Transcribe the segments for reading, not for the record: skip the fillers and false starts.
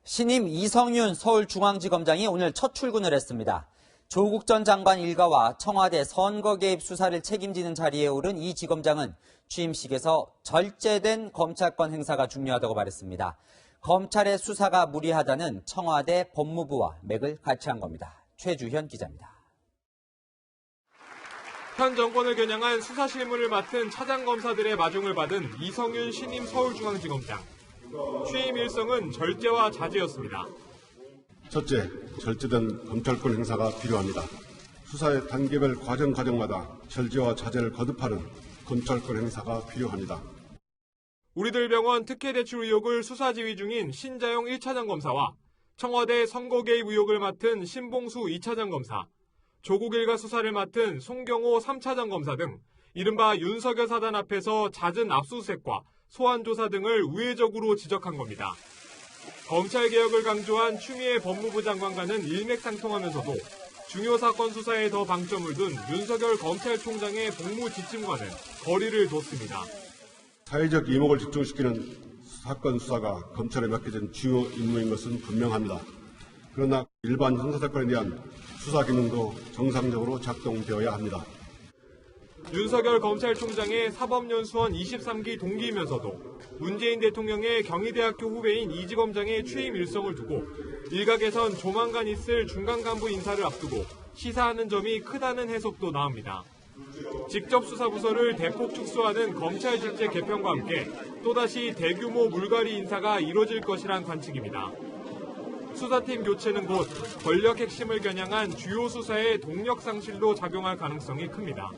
신임 이성윤 서울중앙지검장이 오늘 첫 출근을 했습니다. 조국 전 장관 일가와 청와대 선거 개입 수사를 책임지는 자리에 오른 이 지검장은 취임식에서 절제된 검찰권 행사가 중요하다고 말했습니다. 검찰의 수사가 무리하다는 청와대 법무부와 맥을 같이 한 겁니다. 최주현 기자입니다. 현 정권을 겨냥한 수사 실무를 맡은 차장검사들의 마중을 받은 이성윤 신임 서울중앙지검장. 취임 일성은 절제와 자제였습니다. 첫째, 절제된 검찰권 행사가 필요합니다. 수사의 단계별 과정마다 절제와 자제를 거듭하는 검찰권 행사가 필요합니다. 우리들 병원 특혜 대출 의혹을 수사 지휘 중인 신자영 1차장 검사와 청와대 선거 개입 의혹을 맡은 신봉수 2차장 검사, 조국 일가 수사를 맡은 송경호 3차장 검사 등 이른바 윤석열 사단 앞에서 잦은 압수수색과 소환 조사 등을 우회적으로 지적한 겁니다. 검찰개혁을 강조한 추미애 법무부 장관과는 일맥상통하면서도 중요 사건 수사에 더 방점을 둔 윤석열 검찰총장의 복무 지침과는 거리를 뒀습니다. 사회적 이목을 집중시키는 사건 수사가 검찰에 맡겨진 주요 임무인 것은 분명합니다. 그러나 일반 형사사건에 대한 수사 기능도 정상적으로 작동되어야 합니다. 윤석열 검찰총장의 사법연수원 23기 동기이면서도 문재인 대통령의 경희대학교 후배인 이 지검장의 취임 일성을 두고 일각에선 조만간 있을 중간 간부 인사를 앞두고 시사하는 점이 크다는 해석도 나옵니다. 직접 수사부서를 대폭 축소하는 검찰 질제 개편과 함께 또다시 대규모 물갈이 인사가 이뤄질 것이란 관측입니다. 수사팀 교체는 곧 권력 핵심을 겨냥한 주요 수사의 동력 상실로 작용할 가능성이 큽니다.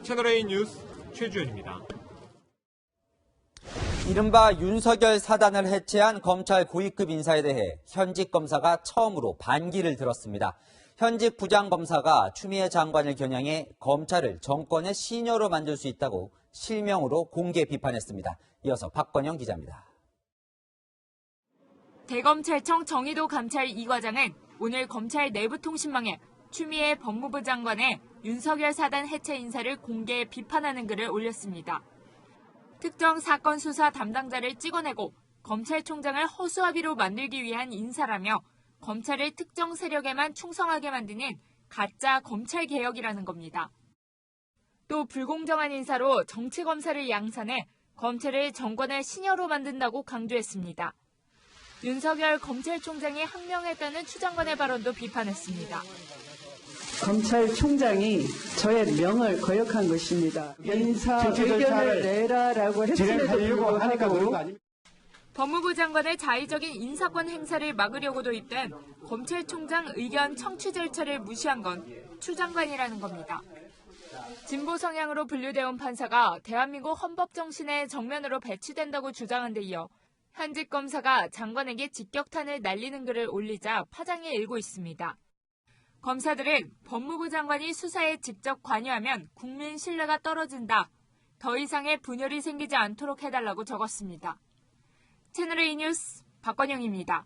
채널A 뉴스 최주현입니다. 이른바 윤석열 사단을 해체한 검찰 고위급 인사에 대해 현직 검사가 처음으로 반기를 들었습니다. 현직 부장검사가 추미애 장관을 겨냥해 검찰을 정권의 시녀로 만들 수 있다고 실명으로 공개 비판했습니다. 이어서 박건영 기자입니다. 대검찰청 정의도 감찰 2과장은 오늘 검찰 내부통신망에 추미애 법무부 장관의 윤석열 사단 해체 인사를 공개 비판하는 글을 올렸습니다. 특정 사건 수사 담당자를 찍어내고 검찰총장을 허수아비로 만들기 위한 인사라며 검찰을 특정 세력에만 충성하게 만드는 가짜 검찰개혁이라는 겁니다. 또 불공정한 인사로 정치검사를 양산해 검찰을 정권의 시녀로 만든다고 강조했습니다. 윤석열 검찰총장이 항명했다는 추 장관의 발언도 비판했습니다. 검찰총장이 저의 명을 거역한 것입니다. 인사 의견을 내라라고 했음에도 불구하고 법무부 장관의 자의적인 인사권 행사를 막으려고 도입된 검찰총장 의견 청취 절차를 무시한 건 추 장관이라는 겁니다. 진보 성향으로 분류되어 온 판사가 대한민국 헌법 정신에 정면으로 배치된다고 주장한 데 이어 현직 검사가 장관에게 직격탄을 날리는 글을 올리자 파장이 일고 있습니다. 검사들은 법무부 장관이 수사에 직접 관여하면 국민 신뢰가 떨어진다. 더 이상의 분열이 생기지 않도록 해달라고 적었습니다. 채널A 뉴스 박건영입니다.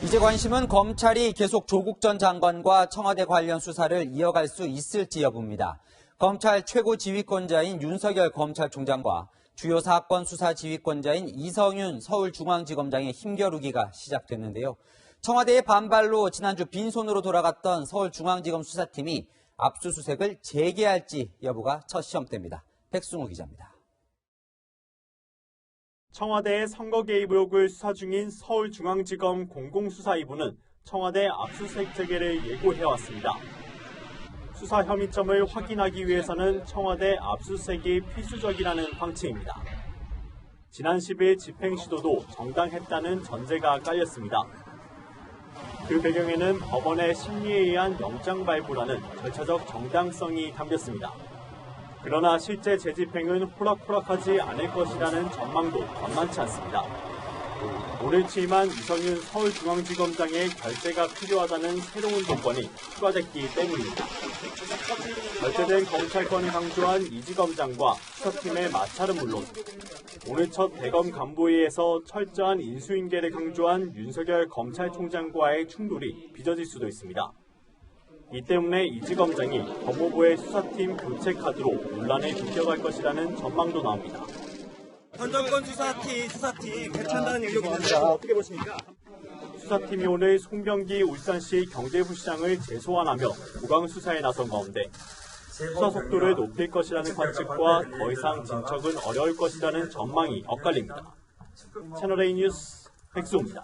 이제 관심은 검찰이 계속 조국 전 장관과 청와대 관련 수사를 이어갈 수 있을지 여부입니다. 검찰 최고 지휘권자인 윤석열 검찰총장과 주요 사건 수사 지휘권자인 이성윤 서울중앙지검장의 힘겨루기가 시작됐는데요. 청와대의 반발로 지난주 빈손으로 돌아갔던 서울중앙지검 수사팀이 압수수색을 재개할지 여부가 첫 시험대입니다. 백승우 기자입니다. 청와대의 선거 개입 의혹을 수사 중인 서울중앙지검 공공수사2부는 청와대 압수수색 재개를 예고해왔습니다. 수사 혐의점을 확인하기 위해서는 청와대 압수수색이 필수적이라는 방침입니다. 지난 10일 집행 시도도 정당했다는 전제가 깔렸습니다. 그 배경에는 법원의 심리에 의한 영장 발부라는 절차적 정당성이 담겼습니다. 그러나 실제 재집행은 호락호락하지 않을 것이라는 전망도 만만치 않습니다. 오늘 취임한 이성윤 서울중앙지검장의 결재가 필요하다는 새로운 조건이 추가됐기 때문입니다. 결재된 검찰권을 강조한 이 지검장과 수사팀의 마찰은 물론 오늘 첫 대검 간부회의에서 철저한 인수인계를 강조한 윤석열 검찰총장과의 충돌이 빚어질 수도 있습니다. 이 때문에 이 지검장이 법무부의 수사팀 교체 카드로 논란에 빗겨갈 것이라는 전망도 나옵니다. 전 정권 수사팀 개최한다는 의혹이 있는데 어떻게 보십니까? 수사팀이 오늘 송병기 울산시 경제부시장을 재소환하며 보강 수사에 나선 가운데 수사 속도를 높일 것이라는 관측과 더 이상 진척은 어려울 것이라는 전망이 엇갈립니다. 채널A 뉴스 백수입니다.